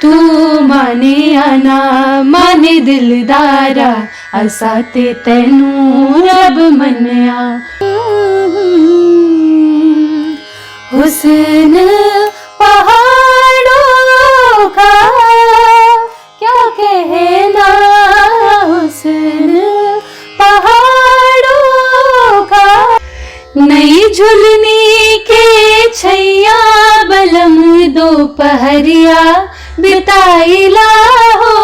तू माने या ना माने दिलदारा, असा ते तैनू रब मन्या। हुस्न पहाड़ों का क्या कहना, हुस्न पहाड़ों का। नई झुलनी के छैया बलम दोपहरिया बिताइला हो।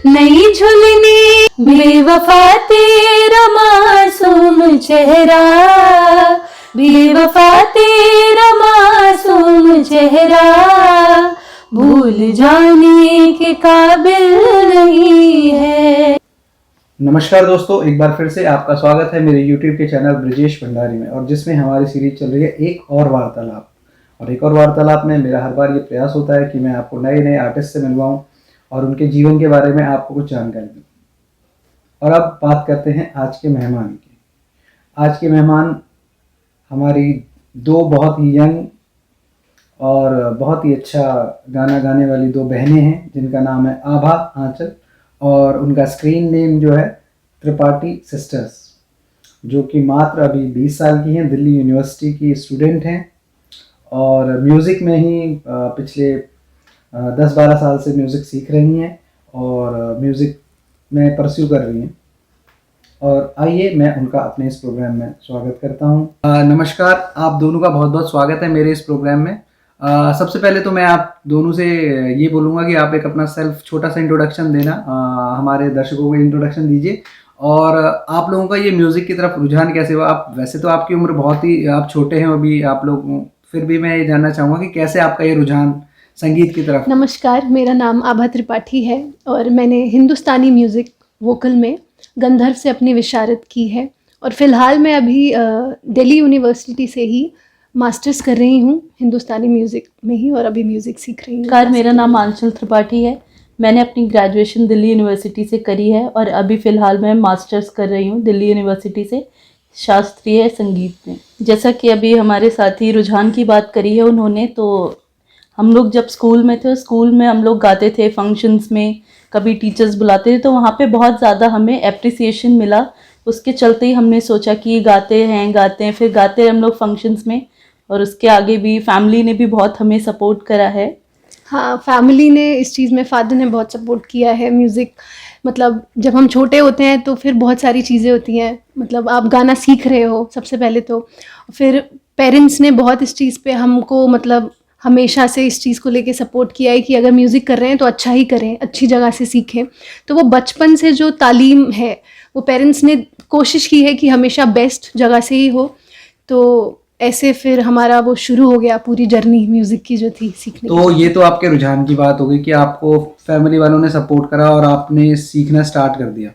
नई झुलनी बेवफा तेरा मासूम चेहरा, बेवफा तेरा मासूम चेहरा भूल जाने के काबिल नहीं है। नमस्कार दोस्तों, एक बार फिर से आपका स्वागत है मेरे YouTube के चैनल ब्रजेश भंडारी में, और जिसमें हमारी सीरीज चल रही है एक और वार्तालाप। और एक और वार्तालाप में मेरा हर बार ये प्रयास होता है कि मैं आपको नए नए आर्टिस्ट से मिलवाऊं और उनके जीवन के बारे में आपको कुछ जानकारी दूं। और अब बात करते हैं आज के मेहमान की। आज के मेहमान हमारी दो बहुत ही यंग और बहुत ही अच्छा गाना गाने वाली दो बहनें हैं, जिनका नाम है आभा, आंचल, और उनका स्क्रीन नेम जो है त्रिपाठी सिस्टर्स, जो कि मात्र अभी 20 साल की हैं, दिल्ली यूनिवर्सिटी की स्टूडेंट हैं और म्यूज़िक में ही पिछले 10-12 साल से म्यूज़िक सीख रही हैं और म्यूज़िक में परस्यू कर रही हैं। और आइए मैं उनका अपने इस प्रोग्राम में स्वागत करता हूं। नमस्कार, आप दोनों का बहुत बहुत स्वागत है मेरे इस प्रोग्राम में। सबसे पहले तो मैं आप दोनों से ये बोलूँगा कि आप एक अपना सेल्फ छोटा सा इंट्रोडक्शन देना, हमारे दर्शकों को इंट्रोडक्शन दीजिए। और आप लोगों का ये म्यूज़िक की तरफ रुझान कैसे हुआ? आप वैसे तो आपकी उम्र बहुत ही, आप छोटे हैं अभी आप लोग, फिर भी मैं ये जानना चाहूँगा कि कैसे आपका ये रुझान संगीत की तरफ? नमस्कार, मेरा नाम आभा त्रिपाठी है और मैंने हिंदुस्तानी म्यूज़िक वोकल में गंधर्व से अपनी विशारत की है। और फ़िलहाल मैं अभी दिल्ली यूनिवर्सिटी से ही मास्टर्स कर रही हूँ हिंदुस्तानी म्यूज़िक में ही, और अभी म्यूज़िक सीख रही हूँ। मेरा नाम आंचल त्रिपाठी है। मैंने अपनी ग्रेजुएशन दिल्ली यूनिवर्सिटी से करी है और अभी फ़िलहाल मैं मास्टर्स कर रही हूँ दिल्ली यूनिवर्सिटी से शास्त्रीय संगीत में। जैसा कि अभी हमारे साथी रुझान की बात करी है उन्होंने, तो हम लोग जब स्कूल में थे, स्कूल में हम लोग गाते थे फंक्शंस में, कभी टीचर्स बुलाते थे तो वहाँ पे बहुत ज़्यादा हमें एप्रिसिएशन मिला। उसके चलते ही हमने सोचा कि गाते हैं, फिर गाते हैं हम लोग फंक्शंस में। और उसके आगे भी फैमिली ने भी बहुत हमें सपोर्ट करा है। हाँ, फैमिली ने इस चीज़ में, फादर ने बहुत सपोर्ट किया है। म्यूज़िक मतलब जब हम छोटे होते हैं तो फिर बहुत सारी चीज़ें होती हैं, मतलब आप गाना सीख रहे हो सबसे पहले तो, फिर पेरेंट्स ने बहुत इस चीज़ पे हमको मतलब हमेशा से इस चीज़ को लेके सपोर्ट किया है कि अगर म्यूज़िक कर रहे हैं तो अच्छा ही करें, अच्छी जगह से सीखें। तो वो बचपन से जो तालीम है वो पेरेंट्स ने कोशिश की है कि हमेशा बेस्ट जगह से ही हो। तो ऐसे फिर हमारा वो शुरू हो गया पूरी जर्नी म्यूज़िक की जो थी सीखने तो ये तो आपके रुझान की बात हो गई कि आपको फैमिली वालों ने सपोर्ट करा और आपने सीखना स्टार्ट कर दिया।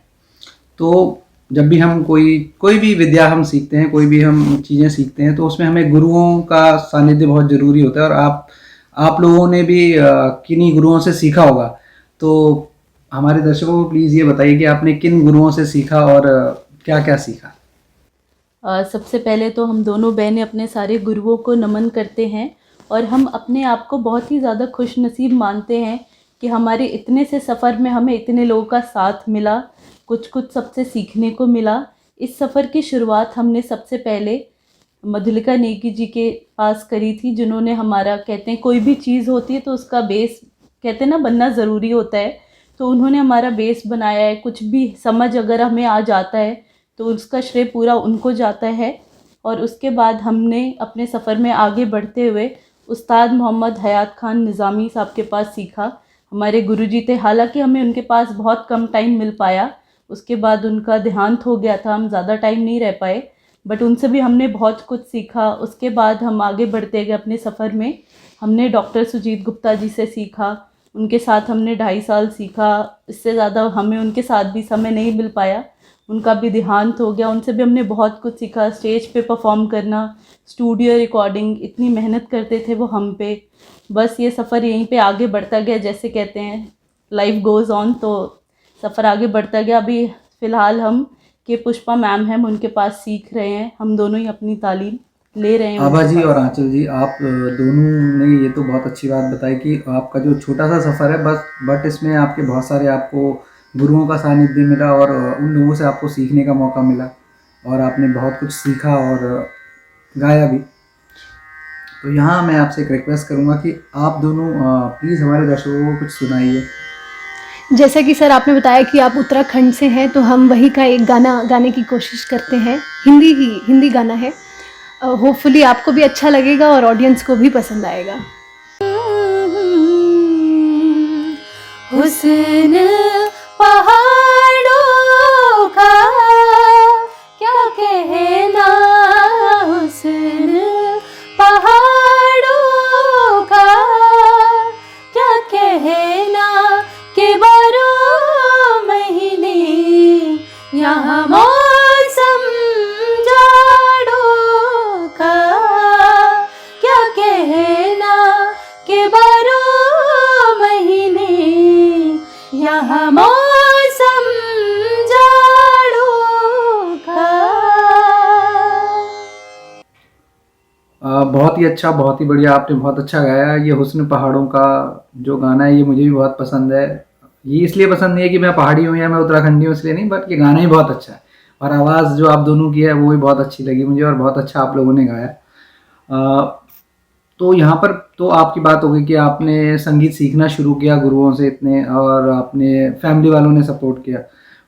तो जब भी हम कोई भी विद्या हम सीखते हैं, कोई भी हम चीज़ें सीखते हैं, तो उसमें हमें गुरुओं का सानिध्य बहुत ज़रूरी होता है। और आप लोगों ने भी किन्हीं गुरुओं से सीखा होगा। तो हमारे दर्शकों को प्लीज़ ये बताइए कि आपने किन गुरुओं से सीखा और क्या क्या सीखा? सबसे पहले तो हम दोनों बहनें अपने सारे गुरुओं को नमन करते हैं और हम अपने आप को बहुत ही ज़्यादा खुशनसीब मानते हैं कि हमारे इतने से सफ़र में हमें इतने लोगों का साथ मिला, कुछ सबसे सीखने को मिला। इस सफ़र की शुरुआत हमने सबसे पहले मधुलिका नेगी जी के पास करी थी, जिन्होंने हमारा, कहते हैं कोई भी चीज़ होती है तो उसका बेस, कहते हैं ना, बनना ज़रूरी होता है। तो उन्होंने हमारा बेस बनाया है। कुछ भी समझ अगर हमें आ जाता है तो उसका श्रेय पूरा उनको जाता है। और उसके बाद हमने अपने सफ़र में आगे बढ़ते हुए उस्ताद मोहम्मद हयात खान निज़ामी साहब के पास सीखा। हमारे गुरुजी थे, हालांकि हमें उनके पास बहुत कम टाइम मिल पाया, उसके बाद उनका देहांत हो गया था, हम ज़्यादा टाइम नहीं रह पाए, बट उनसे भी हमने बहुत कुछ सीखा। उसके बाद हम आगे बढ़ते गए अपने सफ़र में। हमने डॉक्टर सुजीत गुप्ता जी से सीखा, उनके साथ हमने 2.5 साल सीखा। इससे ज़्यादा हमें उनके साथ भी समय नहीं मिल पाया, उनका भी देहांत हो गया। उनसे भी हमने बहुत कुछ सीखा, स्टेज पे परफॉर्म करना, स्टूडियो रिकॉर्डिंग, इतनी मेहनत करते थे वो हम पे। बस ये सफ़र यहीं पे आगे बढ़ता गया, जैसे कहते हैं लाइफ गोज़ ऑन, तो सफ़र आगे बढ़ता गया। अभी फ़िलहाल हम के पुष्पा मैम हैं, हम उनके पास सीख रहे हैं, हम दोनों ही अपनी तालीम। ले रहे हैं। आभा उनके जी पास। और आंचल जी, आप दोनों ने ये तो बहुत अच्छी बात बताई कि आपका जो छोटा सा सफ़र है बट इसमें आपके बहुत सारे आपको गुरुओं का सानिध्य मिला और उन लोगों से आपको सीखने का मौका मिला और आपने बहुत कुछ सीखा और गाया भी। तो यहाँ मैं आपसे एक रिक्वेस्ट करूँगा कि आप दोनों प्लीज़ हमारे दर्शकों को कुछ सुनाइए। जैसा कि सर आपने बताया कि आप उत्तराखंड से हैं, तो हम वही का एक गाना गाने की कोशिश करते हैं। हिंदी गाना है। होपफुली आपको भी अच्छा लगेगा और ऑडियंस को भी पसंद आएगा। हुस्न पहाड़ों का क्या कहना, हुस्न पहाड़ों का क्या कहना, के बारह महीने यहाँ मौसम जाड़ों का क्या कहना, के बारह महीने यहाँ मौसम जाड़ों का। बहुत ही अच्छा, बहुत ही बढ़िया, आपने बहुत अच्छा गाया। ये हुस्न पहाड़ों का जो गाना है ये मुझे भी बहुत पसंद है। ये इसलिए पसंद नहीं है कि मैं पहाड़ी हूँ या मैं उत्तराखंडी हूँ, इसलिए नहीं, बट ये गाना ही बहुत अच्छा है और आवाज़ जो आप दोनों की है वो भी बहुत अच्छी लगी मुझे और बहुत अच्छा आप लोगों ने गाया। तो यहाँ पर तो आपकी बात हो गई कि आपने संगीत सीखना शुरू किया गुरुओं से इतने और आपने फैमिली वालों ने सपोर्ट किया।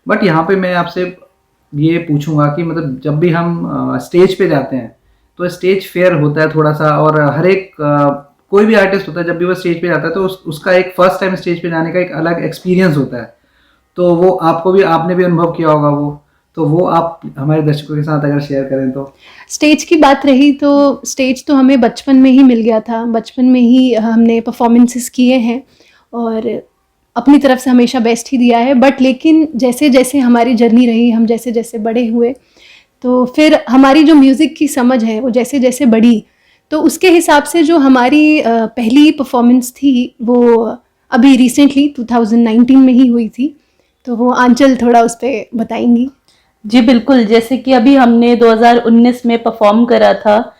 बट यहाँ पे मैं आपसे ये पूछूंगा कि मतलब जब भी हम स्टेज पे जाते हैं तो स्टेज फेयर होता है थोड़ा सा, और हर एक कोई भी आर्टिस्ट होता है जब भी वो स्टेज पे जाता है तो उसका एक फर्स्ट टाइम स्टेज पे जाने का एक अलग एक्सपीरियंस होता है। तो वो आपने भी अनुभव किया होगा तो वो आप हमारे दर्शकों के साथ अगर शेयर करें तो। स्टेज की बात रही तो स्टेज तो हमें बचपन में ही मिल गया था। बचपन में ही हमने परफॉर्मेंसेस किए हैं और अपनी तरफ से हमेशा बेस्ट ही दिया है। बट लेकिन जैसे जैसे हमारी जर्नी रही, हम जैसे जैसे बड़े हुए, तो फिर हमारी जो म्यूज़िक की समझ है वो जैसे जैसे बढ़ी, तो उसके हिसाब से जो हमारी पहली परफॉर्मेंस थी वो अभी रिसेंटली 2019 में ही हुई थी। तो वो आंचल थोड़ा उस पर बताएंगी। जी बिल्कुल, जैसे कि अभी हमने 2019 में परफॉर्म करा था।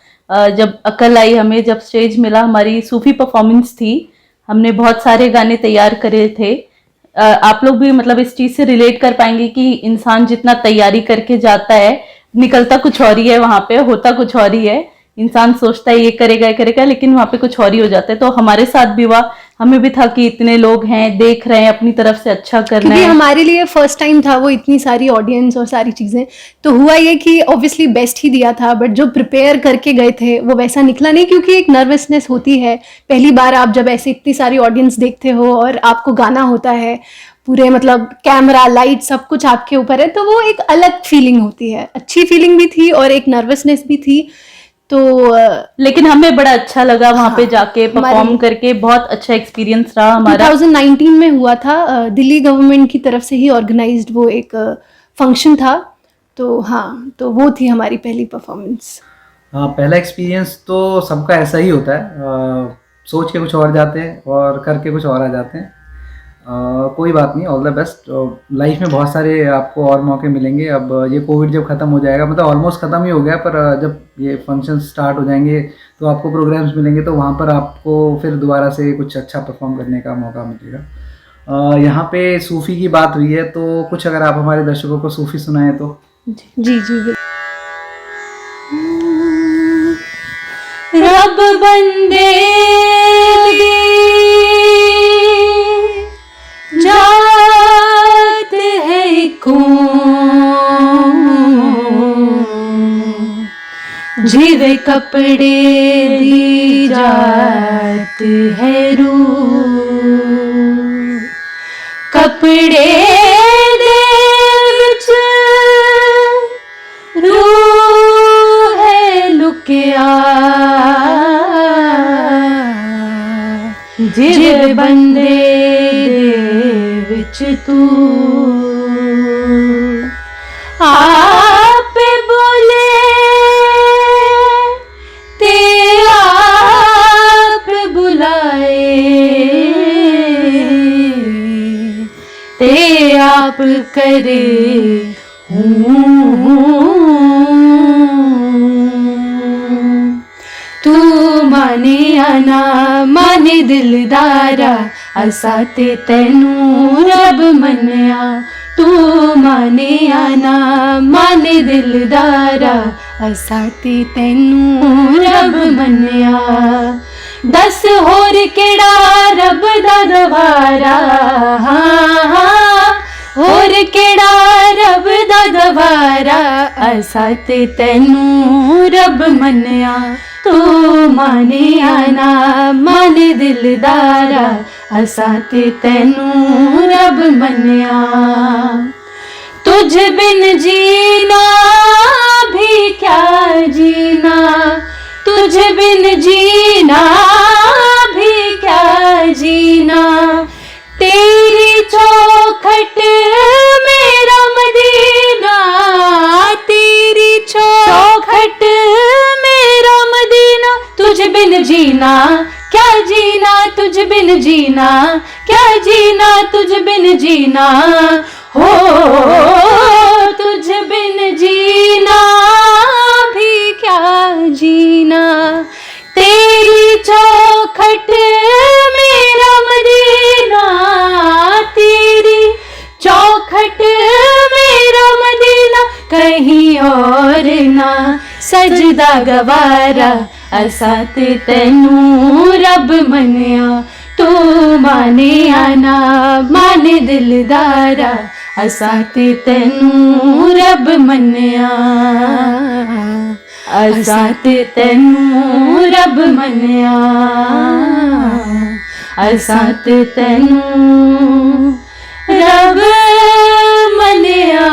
जब अकल आई हमें, जब स्टेज मिला, हमारी सूफी परफॉर्मेंस थी। हमने बहुत सारे गाने तैयार करे थे। आप लोग भी मतलब इस चीज़ से रिलेट कर पाएंगे कि इंसान जितना तैयारी करके जाता है, निकलता कुछ और ही है, वहाँ पे होता कुछ और ही है। इंसान सोचता है ये करेगा, लेकिन वहाँ पे कुछ और ही हो जाता है। तो हमारे साथ भी हुआ, हमें भी था कि इतने लोग हैं, देख रहे हैं, अपनी तरफ से अच्छा करना क्योंकि है। हमारे लिए फर्स्ट टाइम था वो, इतनी सारी ऑडियंस और सारी चीज़ें। तो हुआ ये कि ऑब्वियसली बेस्ट ही दिया था, बट जो प्रिपेयर करके गए थे वो वैसा निकला नहीं, क्योंकि एक नर्वसनेस होती है। पहली बार आप जब ऐसे इतनी सारी ऑडियंस देखते हो और आपको गाना होता है, पूरे मतलब कैमरा लाइट सब कुछ आपके ऊपर है, तो वो एक अलग फीलिंग होती है। अच्छी फीलिंग भी थी और एक नर्वसनेस भी थी। तो लेकिन हमें बड़ा अच्छा लगा वहाँ पे जाके परफॉर्म हमारी- करके, बहुत अच्छा एक्सपीरियंस रहा हमारा। 2019 में हुआ था, दिल्ली गवर्नमेंट की तरफ से ही ऑर्गेनाइज्ड वो एक फंक्शन था। तो हाँ, तो वो थी हमारी पहली परफॉर्मेंस। हाँ, पहला एक्सपीरियंस तो सबका ऐसा ही होता है। सोच के कुछ और जाते हैं और करके कुछ और आ जाते हैं। कोई बात नहीं, ऑल द बेस्ट। लाइफ में बहुत सारे आपको और मौके मिलेंगे। अब ये कोविड जब ख़त्म हो जाएगा, मतलब ऑलमोस्ट ख़त्म ही हो गया, पर जब ये फंक्शन स्टार्ट हो जाएंगे तो आपको प्रोग्राम्स मिलेंगे, तो वहाँ पर आपको फिर दोबारा से कुछ अच्छा परफॉर्म करने का मौका मिलेगा। यहाँ पे सूफ़ी की बात हुई है, तो कुछ अगर आप हमारे दर्शकों को सूफ़ी सुनाएं तो। जी जी। रब बंदे जात है कौन, जिवे कपड़े दी जात है रूह, कपड़े दे विच रूह है लुकिया, जिवे बंदे दे विच तू आप बोले ते आप बुलाए, ते आप करे माने आना माने दिलदारा असा ते तैनू रब मन्या तू माने आना माने दिलदारा असा ते तैनू रब मन्या दस होर केड़ा रब दा दवारा होर केड़ा रब दा दवारा असा ते तैनू रब मन्या तू माने आना माने दिलदारा असा ते तैनू रब मन्या तुझ बिन जीना भी क्या जीना तुझ बिन जीना भी क्या जीना तेरी चौखट मेरा मदीना तेरी चौखट मेरा मदीना तुझ बिन जीना क्या जीना तुझ बिन जीना क्या जीना तुझ बिन जीना हो तुझ बिन जीना भी क्या जीना तेरी चौखट मेरा मदीना तेरी चौखट मेरा मदीना कहीं और ना सजदा गवारा असा ते तैनू रब मन्या तू माने आना माने दिलदारा असा ते तैनू रब मन्या असा ते तैनू रब मन्या असा ते तैनू रब मन्या।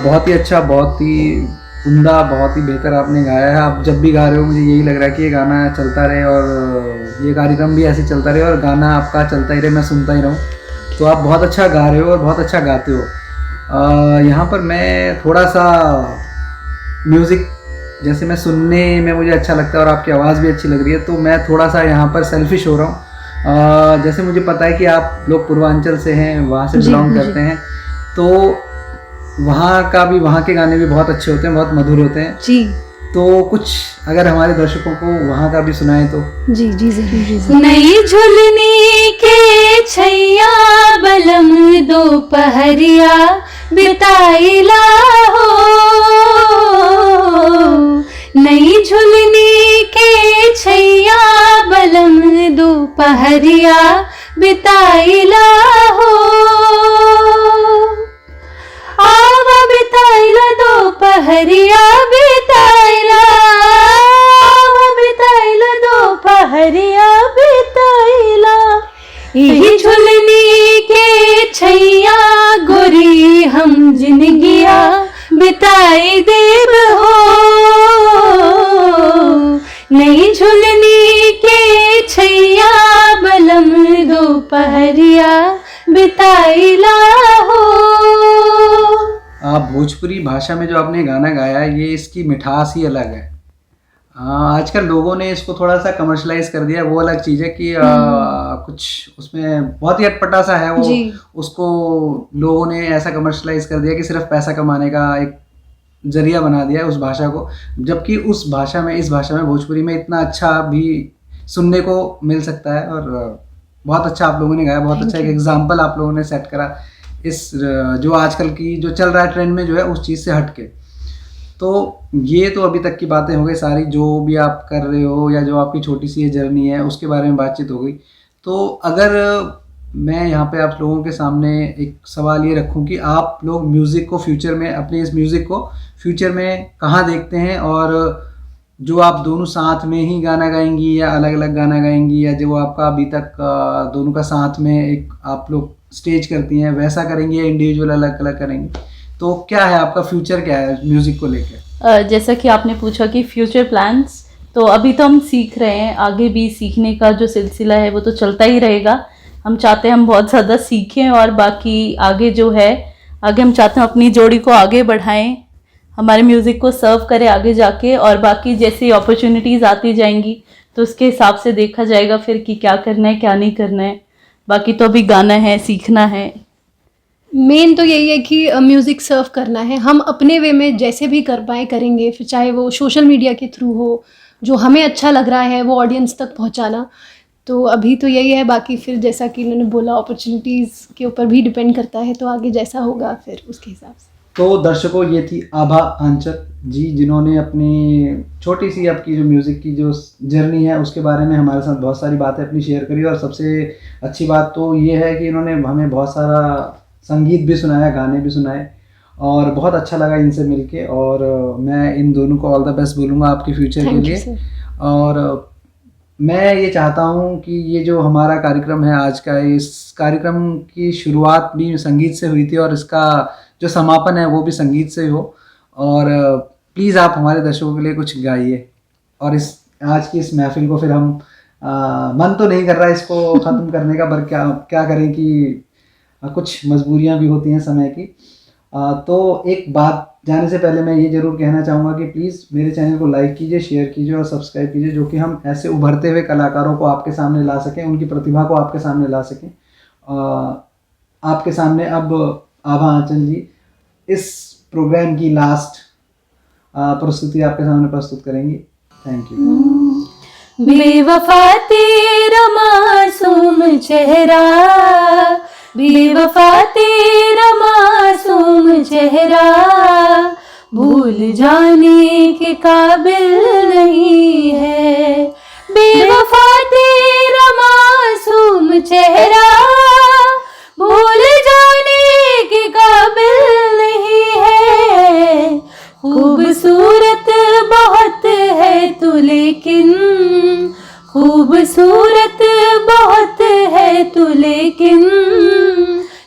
बहुत ही अच्छा, बहुत ही उम्दा, बहुत ही बेहतर आपने गाया है। आप जब भी गा रहे हो मुझे यही लग रहा है कि ये गाना चलता रहे और ये कार्यक्रम भी ऐसे चलता रहे और गाना आपका चलता ही रहे, मैं सुनता ही रहूँ। तो आप बहुत अच्छा गा रहे हो और बहुत अच्छा गाते हो। यहाँ पर मैं थोड़ा सा म्यूज़िक जैसे मैं सुनने में मुझे अच्छा लगता है और आपकी आवाज़ भी अच्छी लग रही है, तो मैं थोड़ा सा यहाँ पर सेल्फिश हो रहा हूँ। जैसे मुझे पता है कि आप लोग पूर्वांचल से हैं, वहाँ से बिलोंग करते हैं, तो वहाँ का भी, वहाँ के गाने भी बहुत अच्छे होते हैं, बहुत मधुर होते हैं जी। तो कुछ अगर हमारे दर्शकों को वहाँ का भी सुनाएं तो। जी जी जरूर। नई झुलनी के छैया बलम दोपहरिया बिताइला हो नई झुलनी के छैया बलम दोपहरिया बिताइला हो आवा बिताइला दोपहरिया बिताइला आवा बिताइला दोपहरिया बिताइला यही झुलनी के छैया गोरी हम जिंदगिया बिताई देव हो नई झुलनी के छैया बलम दोपहरिया बिताइला हो। आप भोजपुरी भाषा में जो आपने गाना गाया है, ये इसकी मिठास ही अलग है। आजकल लोगों ने इसको थोड़ा सा कमर्शलाइज कर दिया, वो अलग चीज़ है कि कुछ उसमें बहुत ही अटपटा सा है वो, उसको लोगों ने ऐसा कमर्शलाइज कर दिया कि सिर्फ पैसा कमाने का एक जरिया बना दिया है उस भाषा को, जबकि उस भाषा में, इस भाषा में, भोजपुरी में इतना अच्छा भी सुनने को मिल सकता है। और बहुत अच्छा आप लोगों ने गाया, बहुत अच्छा एक एग्जाम्पल आप लोगों ने सेट करा इस जो आजकल की जो चल रहा है ट्रेंड में जो है उस चीज़ से हट के। तो ये तो अभी तक की बातें हो गई सारी, जो भी आप कर रहे हो या जो आपकी छोटी सी ये जर्नी है उसके बारे में बातचीत हो गई। तो अगर मैं यहाँ पे आप लोगों के सामने एक सवाल ये रखूँ कि आप लोग म्यूज़िक को फ्यूचर में, अपने इस म्यूज़िक को फ्यूचर में कहाँ देखते हैं, और जो आप दोनों साथ में ही गाना गाएंगी या अलग अलग गाना गाएंगी, या जो आपका अभी तक दोनों का साथ में एक आप लोग स्टेज करती हैं वैसा करेंगी या इंडिविजुअल अलग अलग करेंगी, तो क्या है आपका फ्यूचर, क्या है म्यूज़िक को लेकर? जैसा कि आपने पूछा कि फ्यूचर प्लान्स, तो अभी तो हम सीख रहे हैं, आगे भी सीखने का जो सिलसिला है वो तो चलता ही रहेगा। हम चाहते हैं हम बहुत ज़्यादा सीखें और बाकी आगे जो है, आगे हम चाहते हैं अपनी जोड़ी को आगे बढ़ाएं, हमारे म्यूज़िक को सर्व करें आगे जाके, और बाकी जैसी अपॉर्चुनिटीज़ आती जाएंगी तो उसके हिसाब से देखा जाएगा फिर कि क्या करना है क्या नहीं करना है। बाकी तो अभी गाना है, सीखना है। मेन तो यही है कि म्यूज़िक सर्व करना है, हम अपने वे में जैसे भी कर पाए करेंगे, फिर चाहे वो सोशल मीडिया के थ्रू हो, जो हमें अच्छा लग रहा है वो ऑडियंस तक पहुंचाना। तो अभी तो यही है, बाकी फिर जैसा कि इन्होंने बोला अपॉर्चुनिटीज़ के ऊपर भी डिपेंड करता है, तो आगे जैसा होगा फिर उसके हिसाब से। तो दर्शकों, ये थी आभा आंचल जी, जिन्होंने अपनी छोटी सी आपकी जो म्यूज़िक की जो जर्नी है उसके बारे में हमारे साथ बहुत सारी बातें अपनी शेयर करी। और सबसे अच्छी बात तो ये है कि इन्होंने हमें बहुत सारा संगीत भी सुनाया, गाने भी सुनाए, और बहुत अच्छा लगा इनसे मिलके। और मैं इन दोनों को ऑल द बेस्ट बोलूँगा आपके फ्यूचर के थैंक यू लिए। सर। और मैं ये चाहता हूँ कि ये जो हमारा कार्यक्रम है आज का, इस कार्यक्रम की शुरुआत भी संगीत से हुई थी और इसका जो समापन है वो भी संगीत से हो। और प्लीज़ आप हमारे दर्शकों के लिए कुछ गाइए। और इस आज की इस महफिल को फिर हम मन तो नहीं कर रहा है इसको ख़त्म करने का, पर क्या करें कि कुछ मजबूरियां भी होती हैं समय की। तो एक बात जाने से पहले मैं ये ज़रूर कहना चाहूँगा कि प्लीज़ मेरे चैनल को लाइक कीजिए, शेयर कीजिए और सब्सक्राइब कीजिए, जो कि हम ऐसे उभरते हुए कलाकारों को आपके सामने ला सकें, उनकी प्रतिभा को आपके सामने ला सकें। आपके सामने अब आभा आंचल जी इस प्रोग्राम की लास्ट प्रस्तुति आपके सामने प्रस्तुत करेंगी। Thank you. बेवफा तेरा मासूम चेहरा, बेवफा तेरा मासूम चेहरा, भूल जाने के काबिल नहीं है। बेवफा तेरा मासूम चेहरा, भूल जाने के काबिल नहीं है। खूबसूरत बहुत है तू लेकिन, खूबसूरत बहुत है तू लेकिन,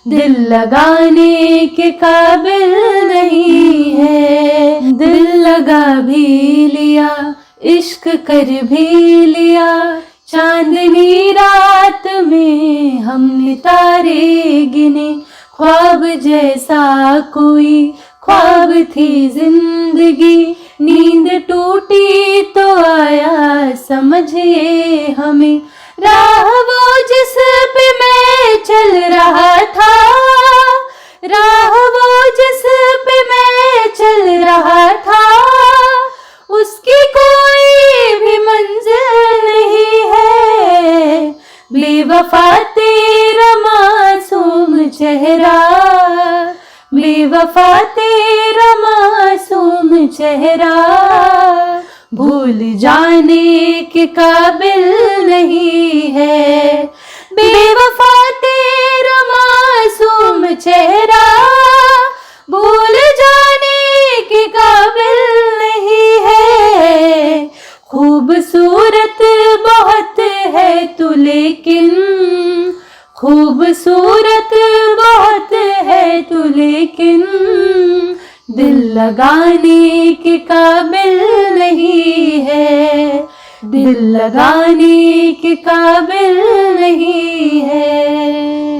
दिल लगाने के काबिल नहीं है। दिल लगा भी लिया, इश्क कर भी लिया, चांदनी रात में हमने तारे गिने। ख्वाब जैसा कोई ख्वाब थी जिंदगी, नींद टूटी तो आया समझिए हमें। राह वो जिस पे मैं चल रहा था, राह वो जिस पे मैं चल रहा था, उसकी कोई भी मंजिल नहीं है। बेवफा तेरा मासूम चेहरा, बेवफा तेरा मासूम चेहरा, भूल जाने के काबिल नहीं है। बेवफा तेरा मासूम चेहरा, भूल जाने के काबिल नहीं है। खूबसूरत बहुत है तू लेकिन, खूबसूरत बहुत है तू लेकिन, दिल लगाने के काबिल नहीं है। दिल लगाने के काबिल नहीं है।